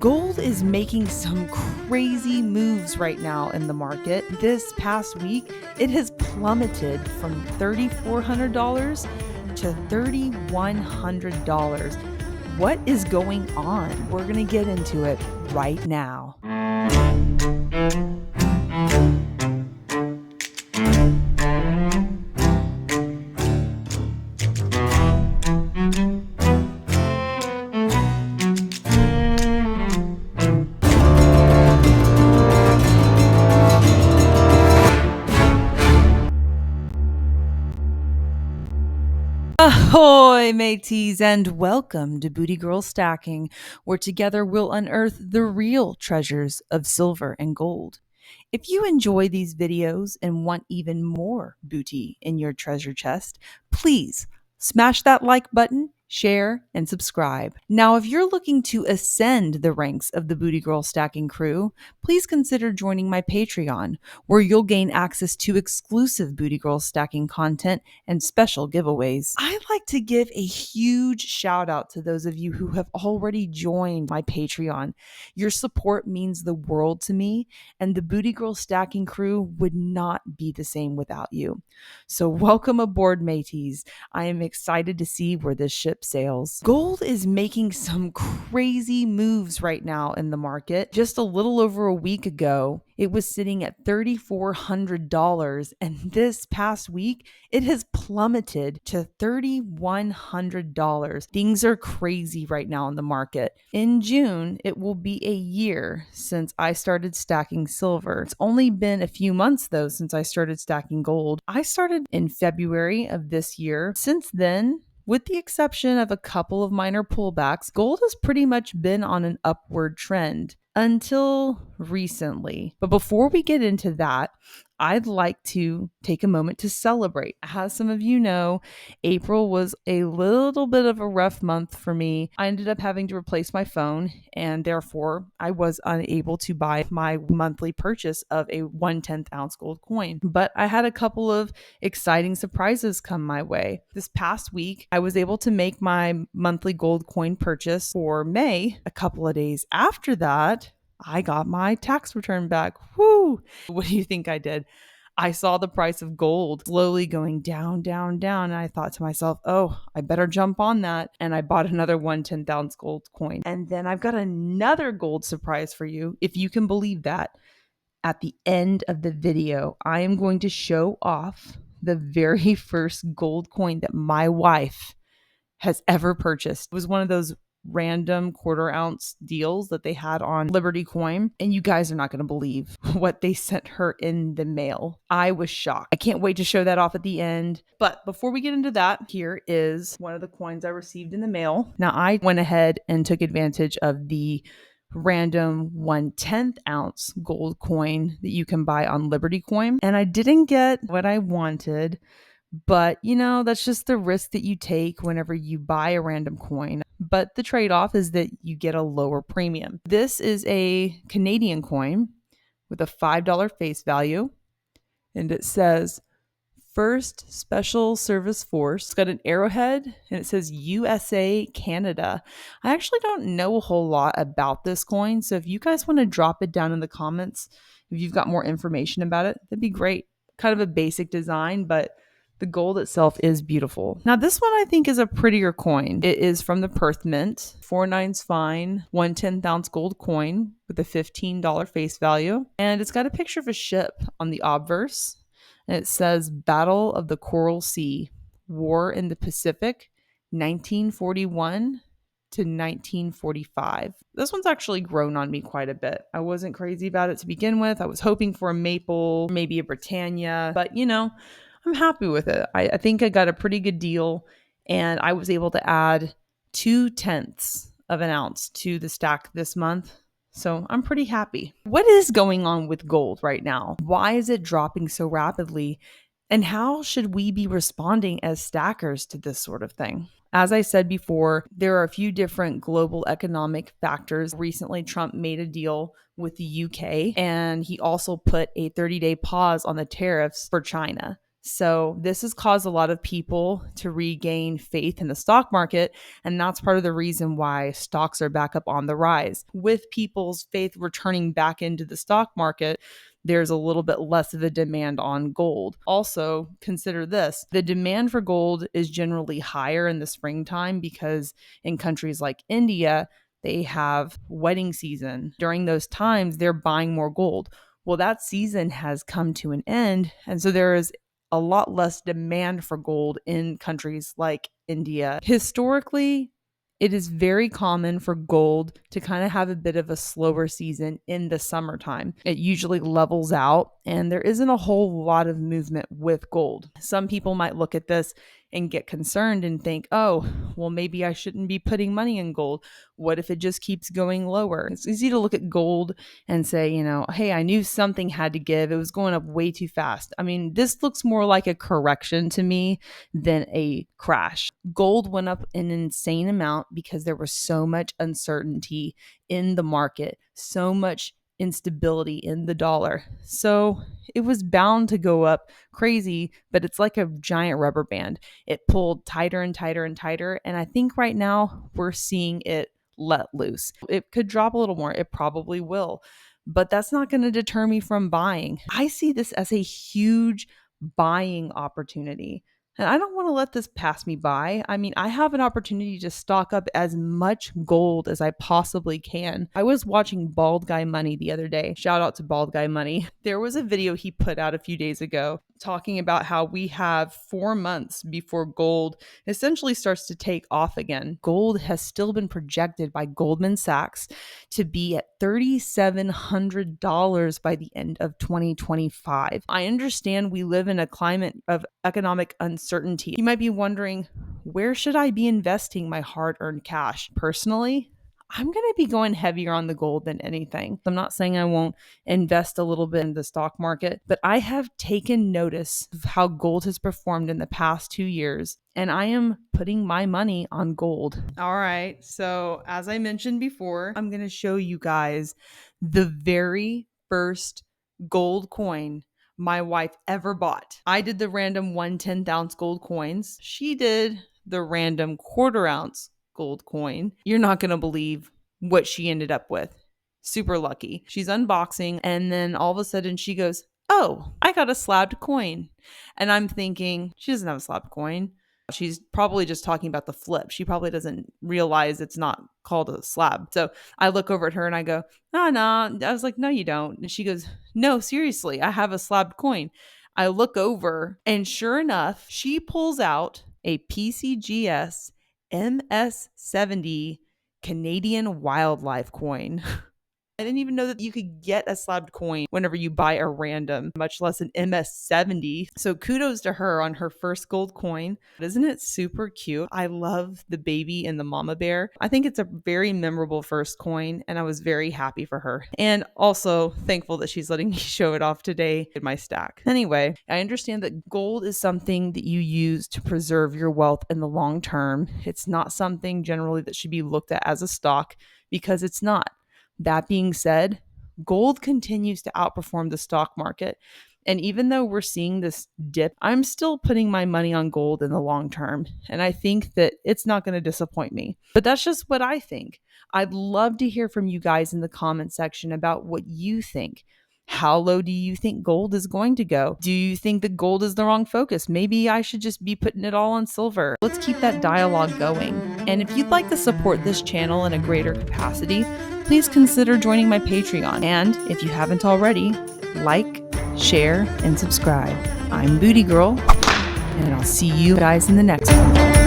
Gold is making some crazy moves right now in the market. This past week, it has plummeted from $3,400 to $3,100. What is going on? We're going to get into it right now. Ahoy, mateys, and welcome to Booty Girl Stacking, where together we'll unearth the real treasures of silver and gold. If you enjoy these videos and want even more booty in your treasure chest, please smash that like button, share, and subscribe. Now, if you're looking to ascend the ranks of the Booty Girl Stacking crew, please consider joining my Patreon, where you'll gain access to exclusive Booty Girl Stacking content and special giveaways. I'd like to give a huge shout out to those of you who have already joined my Patreon. Your support means the world to me, and the Booty Girl Stacking crew would not be the same without you. So welcome aboard, mateys. I am excited to see where this ship sails. Gold is making some crazy moves right now in the market. Just a little over a week ago, it was sitting at $3,400, and this past week, it has plummeted to $3,100. Things are crazy right now in the market. In June, it will be a year since I started stacking silver. It's only been a few months, though, since I started stacking gold. I started in February of this year. Since then, with the exception of a couple of minor pullbacks, gold has pretty much been on an upward trend until recently. But before we get into that, I'd like to take a moment to celebrate. As some of you know, April was a little bit of a rough month for me. I ended up having to replace my phone, and therefore I was unable to buy my monthly purchase of a 1/10 ounce gold coin. But I had a couple of exciting surprises come my way. This past week, I was able to make my monthly gold coin purchase for May. A couple of days after that, I got my tax return back. Woo! What do you think I did? I saw the price of gold slowly going down, down, down. And I thought to myself, oh, I better jump on that. And I bought another 1/10 ounce gold coin. And then I've got another gold surprise for you, if you can believe that. At the end of the video, I am going to show off the very first gold coin that my wife has ever purchased. It was one of those random quarter ounce deals that they had on Liberty Coin, and you guys are not going to believe what they sent her in the mail. I was shocked. I can't wait to show that off at the end. But before we get into that, here is one of the coins I received in the mail. Now, I went ahead and took advantage of the random 1/10 ounce gold coin that you can buy on Liberty Coin, and I didn't get what I wanted. But, that's just the risk that you take whenever you buy a random coin. But the trade-off is that you get a lower premium. This is a Canadian coin with a $5 face value. And it says, First Special Service Force. It's got an arrowhead and it says USA, Canada. I actually don't know a whole lot about this coin. So if you guys want to drop it down in the comments, if you've got more information about it, that'd be great. Kind of a basic design, but the gold itself is beautiful. Now, this one I think is a prettier coin. It is from the Perth Mint, 4/9 fine, 1/10 ounce gold coin with a $15 face value. And it's got a picture of a ship on the obverse. And it says Battle of the Coral Sea, War in the Pacific, 1941 to 1945. This one's actually grown on me quite a bit. I wasn't crazy about it to begin with. I was hoping for a maple, maybe a Britannia, but I'm happy with it. I think I got a pretty good deal, and I was able to add 2/10 of an ounce to the stack this month. So I'm pretty happy. What is going on with gold right now? Why is it dropping so rapidly? And how should we be responding as stackers to this sort of thing? As I said before, there are a few different global economic factors. Recently, Trump made a deal with the UK, and he also put a 30-day pause on the tariffs for China. So this has caused a lot of people to regain faith in the stock market. And that's part of the reason why stocks are back up on the rise. With people's faith returning back into the stock market, there's a little bit less of a demand on gold. Also, consider this: the demand for gold is generally higher in the springtime because in countries like India, they have wedding season. During those times, they're buying more gold. Well, that season has come to an end. And so there is a lot less demand for gold in countries like India. Historically, it is very common for gold to kind of have a bit of a slower season in the summertime. It usually levels out and there isn't a whole lot of movement with gold. Some people might look at this and get concerned and think, oh, well, maybe I shouldn't be putting money in gold. What if it just keeps going lower? It's easy to look at gold and say, hey, I knew something had to give. It was going up way too fast. I mean, this looks more like a correction to me than a crash. Gold went up an insane amount because there was so much uncertainty in the market, so much instability in the dollar. So it was bound to go up crazy, but it's like a giant rubber band. It pulled tighter and tighter and tighter. And I think right now we're seeing it let loose. It could drop a little more. It probably will, but that's not going to deter me from buying. I see this as a huge buying opportunity. And I don't want to let this pass me by. I mean, I have an opportunity to stock up as much gold as I possibly can. I was watching Bald Guy Money the other day. Shout out to Bald Guy Money. There was a video he put out a few days ago talking about how we have 4 months before gold essentially starts to take off again. Gold has still been projected by Goldman Sachs to be at $3,700 by the end of 2025. I understand we live in a climate of economic uncertainty. You might be wondering, where should I be investing my hard-earned cash? Personally, I'm going to be going heavier on the gold than anything. I'm not saying I won't invest a little bit in the stock market, but I have taken notice of how gold has performed in the past 2 years, and I am putting my money on gold. All right, so as I mentioned before, I'm going to show you guys the very first gold coin my wife ever bought. I did the random 1/10 ounce gold coins. She did the random 1/4 ounce gold coin. You're not going to believe what she ended up with. Super lucky. She's unboxing and then all of a sudden she goes, oh, I got a slabbed coin. And I'm thinking, she doesn't have a slabbed coin. She's probably just talking about the flip. She probably doesn't realize it's not called a slab. So I look over at her and I go, no. I was like, no, you don't. And she goes, no, seriously, I have a slabbed coin. I look over and sure enough, she pulls out a PCGS MS70 Canadian wildlife coin. I didn't even know that you could get a slabbed coin whenever you buy a random, much less an MS70. So kudos to her on her first gold coin. Isn't it super cute? I love the baby and the mama bear. I think it's a very memorable first coin and I was very happy for her. And also thankful that she's letting me show it off today in my stack. Anyway, I understand that gold is something that you use to preserve your wealth in the long term. It's not something generally that should be looked at as a stock because it's not. That being said, gold continues to outperform the stock market. And even though we're seeing this dip, I'm still putting my money on gold in the long term. And I think that it's not going to disappoint me. But that's just what I think. I'd love to hear from you guys in the comment section about what you think. How low do you think gold is going to go? Do you think that gold is the wrong focus? Maybe I should just be putting it all on silver. Let's keep that dialogue going. And if you'd like to support this channel in a greater capacity, please consider joining my Patreon. And if you haven't already, like, share, and subscribe. I'm Booty Girl, and I'll see you guys in the next one.